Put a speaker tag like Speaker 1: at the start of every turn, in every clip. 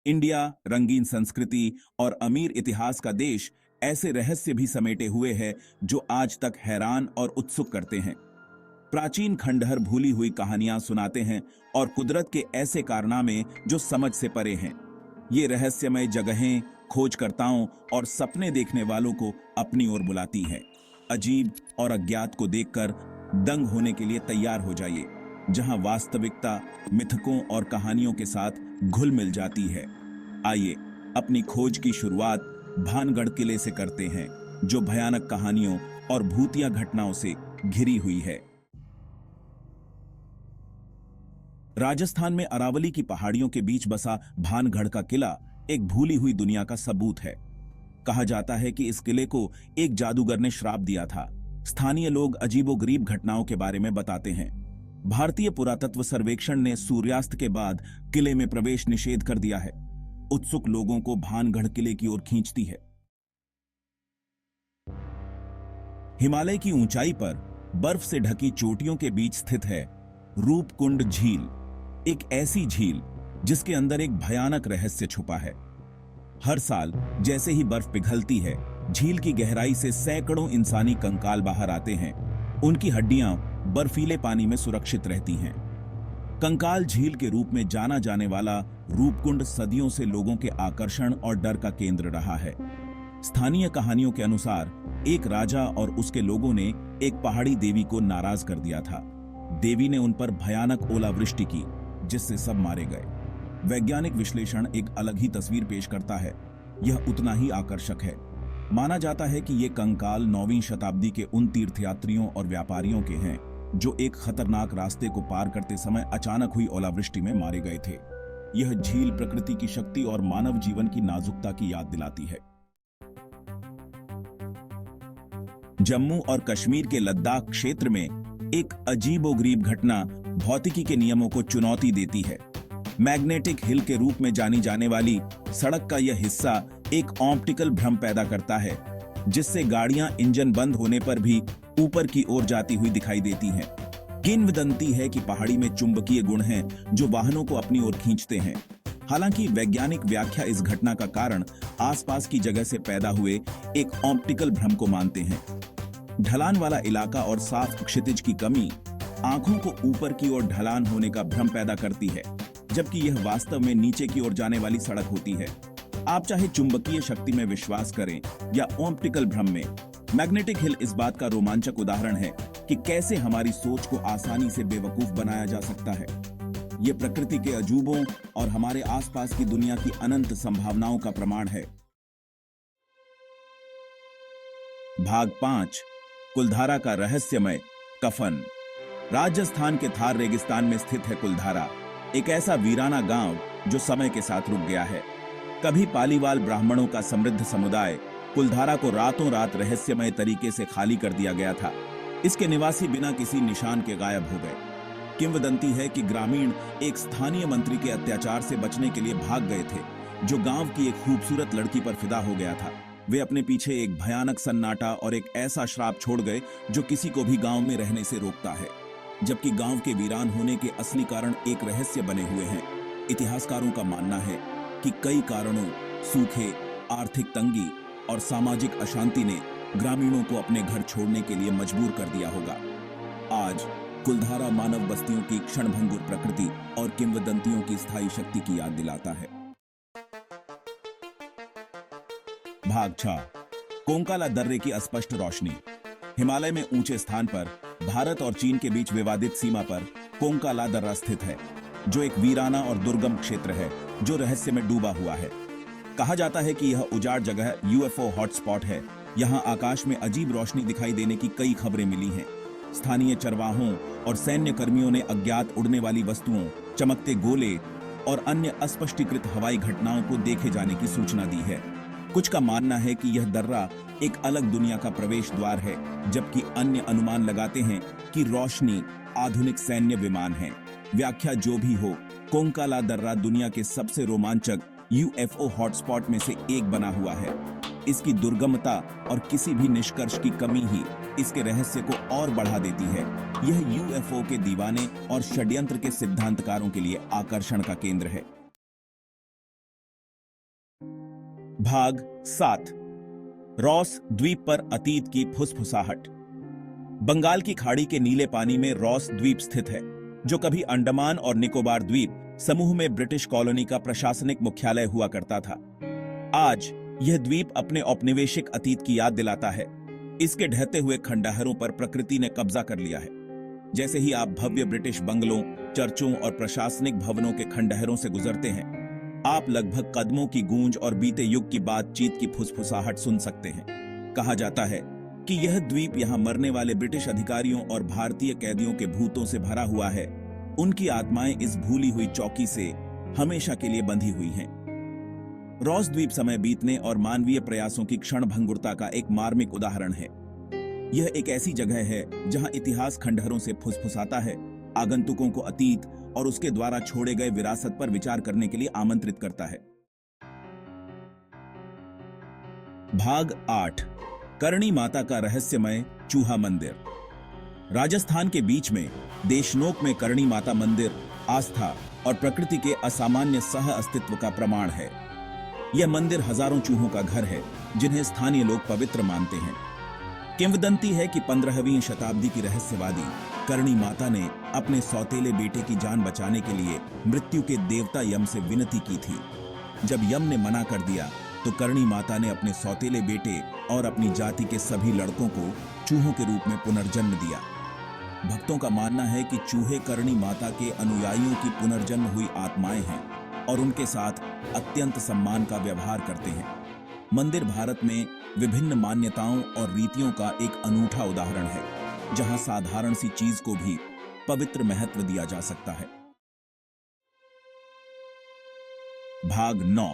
Speaker 1: India रंगीन संस्कृति और अमीर इतिहास का देश ऐसे रहस्य भी समेटे हुए है जो आज तक हैरान और उत्सुक करते हैं। प्राचीन खंडहर भूली हुई कहानियां सुनाते हैं और कुदरत के ऐसे कारनामे जो समझ से परे हैं। ये रहस्यमय जगहें खोजकर्ताओं और सपने देखने वालों को अपनी ओर बुलाती हैं। अजीब और अज्ञात को देखकर दंग होने के लिए तैयार हो जाइए, जहां वास्तविकता मिथकों और कहानियों के साथ घुल मिल जाती है। आइए अपनी खोज की शुरुआत भानगढ़ किले से करते हैं, जो भयानक कहानियों और भूतिया घटनाओं से घिरी हुई है। राजस्थान में अरावली की पहाड़ियों के बीच बसा भानगढ़ का किला एक भूली हुई दुनिया का सबूत है। कहा जाता है कि इस किले को एक जादूगर ने श्राप दिया था। स्थानीय लोग अजीबोगरीब घटनाओं के बारे में बताते हैं। भारतीय पुरातत्व सर्वेक्षण ने सूर्यास्त के बाद किले में प्रवेश निषेध कर दिया है। उत्सुक लोगों को भानगढ़ किले की ओर खींचती है। हिमालय की ऊंचाई पर बर्फ से ढकी चोटियों के बीच स्थित है रूपकुंड झील, एक ऐसी झील जिसके अंदर एक भयानक रहस्य छुपा है। हर साल जैसे ही बर्फ पिघलती है, झील की गहराई से सैकड़ों इंसानी कंकाल बाहर आते हैं। उनकी हड्डियां बर्फीले पानी में सुरक्षित रहती हैं। कंकाल झील के रूप में जाना जाने वाला रूपकुंड सदियों से लोगों के आकर्षण और डर का केंद्र रहा है। स्थानीय कहानियों के अनुसार एक राजा और उसके लोगों ने एक पहाड़ी देवी को नाराज कर दिया था। देवी ने उन पर भयानक ओलावृष्टि की, जिससे सब मारे गए। वैज्ञानिक विश्लेषण एक अलग ही तस्वीर पेश करता है। यह उतना ही आकर्षक है। माना जाता है कि ये कंकाल 9वीं शताब्दी के उन तीर्थयात्रियों और व्यापारियों के हैं जो एक खतरनाक रास्ते को पार करते समय अचानक हुई ओलावृष्टि में मारे गए थे। यह झील प्रकृति की शक्ति और मानव जीवन की नाजुकता की याद दिलाती है। जम्मू और कश्मीर के लद्दाख क्षेत्र में एक अजीबोगरीब घटना भौतिकी के नियमों को चुनौती देती है। मैग्नेटिक हिल के रूप में जानी जाने वाली सड़क का यह हिस्सा एक ऑप्टिकल भ्रम पैदा करता है, जिससे गाड़ियां इंजन बंद होने पर भी ऊपर की ओर जाती हुई दिखाई देती हैं। किंवदंती है कि पहाड़ी में चुंबकीय गुण हैं जो वाहनों को अपनी ओर खींचते हैं। हालांकि वैज्ञानिक व्याख्या इस घटना का कारण आसपास की जगह से पैदा हुए एक ऑप्टिकल भ्रम को मानते हैं। ढलान वाला इलाका और साफ क्षितिज की कमी आंखों को ऊपर की ओर ढलान होने का भ्रम पैदा करती है, जबकि यह वास्तव में नीचे की ओर जाने वाली सड़क होती है। आप चाहे चुंबकीय शक्ति में विश्वास करें या ऑप्टिकल भ्रम में, मैग्नेटिक हिल इस बात का रोमांचक उदाहरण है कि कैसे हमारी सोच को आसानी से बेवकूफ बनाया जा सकता है। यह प्रकृति के अजूबों और हमारे आसपास की दुनिया की अनंत संभावनाओं का प्रमाण है। भाग 5, कुलधारा का रहस्यमय कफन। राजस्थान के थार रेगिस्तान में स्थित है कुलधारा, एक ऐसा वीराना गांव जो समय के साथ रुक गया है। कभी पालीवाल ब्राह्मणों का समृद्ध समुदाय कुलधारा को रातों रात रहस्यमय तरीके से खाली कर दिया गया था। इसके निवासी बिना किसी निशान के गायब हो गए। किंवदंती है कि ग्रामीण एक स्थानीय मंत्री के अत्याचार से बचने के लिए भाग गए थे, जो गांव की एक खूबसूरत लड़की पर फिदा हो गया था। वे अपने पीछे एक भयानक सन्नाटा और एक ऐसा श्राप छोड़ गए जो किसी को भी गांव में रहने से रोकता है। जबकि गांव के वीरान होने के असली कारण एक रहस्य बने हुए हैं। इतिहासकारों का मानना है कि कई कारणों, सूखे, आर्थिक तंगी और सामाजिक अशांति ने ग्रामीणों को अपने घर छोड़ने के लिए मजबूर कर दिया होगा। आज कुलधारा मानव बस्तियों की क्षणभंगुर प्रकृति और किंवदंतियों की स्थायी शक्ति की याद दिलाता है। भाग 6, कोंकाला दर्रे की अस्पष्ट रोशनी। हिमालय में ऊंचे स्थान पर भारत और चीन के बीच विवादित सीमा पर कोंकाला दर्रा स्थित है, जो एक वीराना और दुर्गम क्षेत्र है जो रहस्य में डूबा हुआ है। कहा जाता है कि यह उजाड़ जगह यूएफओ हॉटस्पॉट है। यहां आकाश में अजीब रोशनी दिखाई देने की कई खबरें मिली हैं। स्थानीय चरवाहों और सैन्य कर्मियों ने अज्ञात उड़ने वाली वस्तुओं, चमकते गोले और अन्य अस्पष्टीकृत हवाई घटनाओं को देखे जाने की सूचना दी है। कुछ का मानना है कि यह दर्रा एक अलग दुनिया का प्रवेश द्वार है, जबकि अन्य अनुमान लगाते हैं कि रोशनी आधुनिक सैन्य विमान है। व्याख्या जो भी हो, कोंकाला दर्रा दुनिया के सबसे रोमांचक यूएफओ हॉटस्पॉट में से एक बना हुआ है। इसकी दुर्गमता और किसी भी निष्कर्ष की कमी ही इसके रहस्य को और बढ़ा देती है। यह यूएफओ के दीवाने और षड्यंत्र के सिद्धांतकारों के लिए आकर्षण का केंद्र है। भाग 7। रॉस द्वीप पर अतीत की फुसफुसाहट। बंगाल की खाड़ी के नीले पानी में रॉस द्वीप स्थित है, जो कभी अंडमान और निकोबार द्वीप समूह में ब्रिटिश कॉलोनी का प्रशासनिक मुख्यालय हुआ करता था। आज यह द्वीप अपने औपनिवेशिक अतीत की याद दिलाता है। इसके ढहते हुए खंडहरों पर प्रकृति ने कब्जा कर लिया है। जैसे ही आप भव्य ब्रिटिश बंगलों, चर्चों और प्रशासनिक भवनों के खंडहरों से गुजरते हैं, आप लगभग कदमों की गूंज और बीते युग की बातचीत की फुसफुसाहट सुन सकते हैं। कहा जाता है कि यह द्वीप यहां मरने वाले ब्रिटिश अधिकारियों और भारतीय कैदियों के भूतों से भरा हुआ है। उनकी आत्माएं इस भूली हुई चौकी से हमेशा के लिए बंधी हुई हैं। रॉस द्वीप समय बीतने और मानवीय प्रयासों की क्षणभंगुरता का एक मार्मिक उदाहरण है। यह एक ऐसी जगह है जहां इतिहास खंडहरों से फुसफुसाता है, आगंतुकों को अतीत और उसके द्वारा छोड़े गए विरासत पर विचार करने के लिए आमंत्रित करता है। भाग 8। करणी माता का रहस्यमय चूहा मंदिर। राजस्थान के बीच में देशनोक में करणी माता मंदिर आस्था और प्रकृति के असामान्य सह अस्तित्व का प्रमाण है। यह मंदिर हजारों चूहों का घर है, जिन्हें स्थानीय लोग पवित्र मानते हैं। किंवदंती है कि 15वीं शताब्दी की रहस्यवादी करणी माता ने अपने सौतेले बेटे की जान बचाने के लिए मृत्यु के देवता यम से विनती की थी। जब यम ने मना कर दिया तो करणी माता ने अपने सौतेले बेटे और अपनी जाति के सभी लड़कों को चूहों के रूप में पुनर्जन्म दिया। भक्तों का मानना है कि चूहे करणी माता के अनुयायियों की पुनर्जन्म हुई आत्माएं हैं और उनके साथ अत्यंत सम्मान का व्यवहार करते हैं। मंदिर भारत में विभिन्न मान्यताओं और रीतियों का एक अनूठा उदाहरण है, जहां साधारण सी चीज को भी पवित्र महत्व दिया जा सकता है। भाग 9।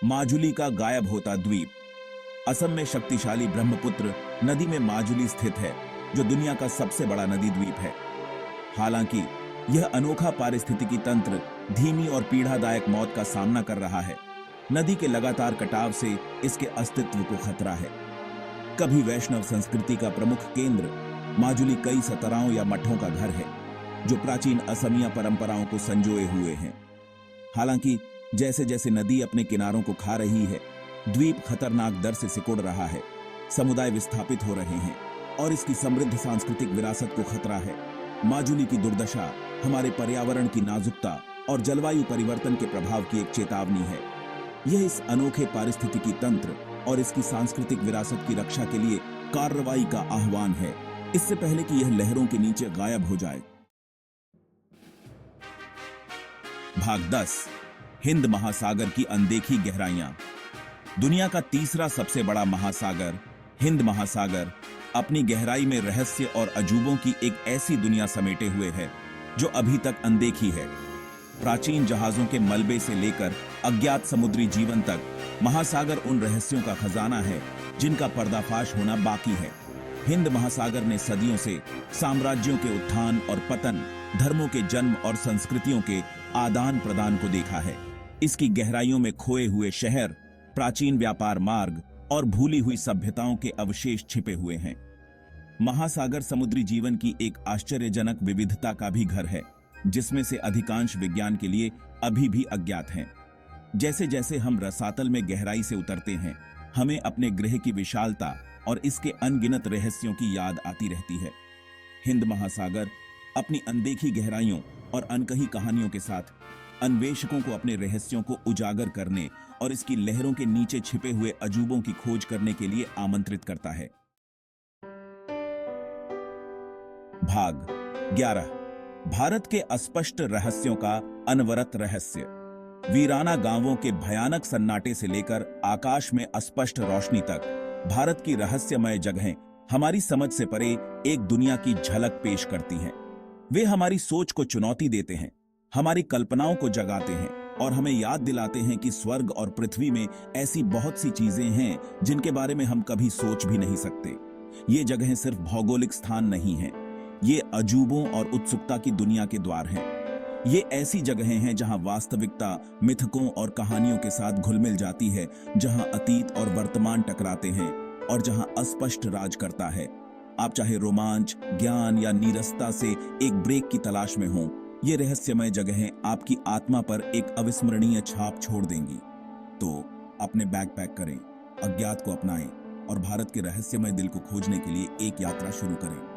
Speaker 1: माजुली का गायब होता द्वीप। असम में शक्तिशाली ब्रह्मपुत्र नदी में माजुली स्थित है, जो दुनिया का सबसे बड़ा नदी द्वीप है। हालांकि यह अनोखा पारिस्थितिकी तंत्र धीमी और पीड़ादायक मौत का सामना कर रहा है। नदी के लगातार कटाव से इसके अस्तित्व को खतरा है। कभी वैष्णव संस्कृति का प्रमुख केंद्र, माजुली कई सतराओं या मठों का घर है, जो प्राचीन असमिया परंपराओं को संजोए हुए हैं। हालांकि जैसे जैसे नदी अपने किनारों को खा रही है, द्वीप खतरनाक दर से सिकुड़ रहा है। समुदाय विस्थापित हो रहे हैं और इसकी समृद्ध सांस्कृतिक विरासत को खतरा है। माजुली की दुर्दशा हमारे पर्यावरण की नाजुकता और जलवायु परिवर्तन के प्रभाव की एक चेतावनी है। यह इस अनोखे पारिस्थितिकी तंत्र और इसकी सांस्कृतिक विरासत की रक्षा के लिए कार्रवाई का आह्वान है, इससे पहले कि यह लहरों के नीचे गायब हो जाए। भाग 10। हिंद महासागर की अनदेखी गहराइयां। दुनिया का तीसरा सबसे बड़ा महासागर हिंद महासागर अपनी गहराई में रहस्य और अजूबों की एक ऐसी दुनिया समेटे हुए है जो अभी तक अनदेखी है। प्राचीन जहाजों के मलबे से लेकर अज्ञात समुद्री जीवन तक, महासागर उन रहस्यों का खजाना है जिनका पर्दाफाश होना बाकी है। हिंद महासागर ने सदियों से साम्राज्यों के उत्थान और पतन, धर्मों के जन्म और संस्कृतियों के आदान प्रदान को देखा है। इसकी गहराइयों में खोए हुए शहर, प्राचीन व्यापार मार्ग और भूली हुई सभ्यताओं के अवशेष छिपे हुए हैं। महासागर समुद्री जीवन की एक आश्चर्यजनक विविधता का भी घर है, जिसमें से अधिकांश विज्ञान के लिए अभी भी अज्ञात हैं। जैसे जैसे हम रसातल में गहराई से उतरते हैं, हमें अपने ग्रह की विशालता और इसके अनगिनत रहस्यों की याद आती रहती है। हिंद महासागर अपनी अनदेखी गहराइयों और अनकही कहानियों के साथ अन्वेषकों को अपने रहस्यों को उजागर करने और इसकी लहरों के नीचे छिपे हुए अजूबों की खोज करने के लिए आमंत्रित करता है। भाग 11। भारत के अस्पष्ट रहस्यों का अनवरत रहस्य। वीराना गांवों के भयानक सन्नाटे से लेकर आकाश में अस्पष्ट रोशनी तक, भारत की रहस्यमय जगहें हमारी समझ से परे एक दुनिया की झलक पेश करती हैं। वे हमारी सोच को चुनौती देते हैं, हमारी कल्पनाओं को जगाते हैं और हमें याद दिलाते हैं कि स्वर्ग और पृथ्वी में ऐसी बहुत सी चीजें हैं जिनके बारे में हम कभी सोच भी नहीं सकते। ये जगहें सिर्फ भौगोलिक स्थान नहीं हैं, ये अजूबों और उत्सुकता की दुनिया के द्वार हैं। ये ऐसी जगहें हैं जहां वास्तविकता मिथकों और कहानियों के साथ घुल-मिल जाती है, जहां अतीत और वर्तमान टकराते हैं और जहां अस्पष्ट राज करता है। आप चाहे रोमांच, ज्ञान या नीरसता से एक ब्रेक की तलाश में हों, ये रहस्यमय जगहें आपकी आत्मा पर एक अविस्मरणीय छाप छोड़ देंगी। तो अपने बैग पैक करें, अज्ञात को अपनाएं और भारत के रहस्यमय दिल को खोजने के लिए एक यात्रा शुरू करें।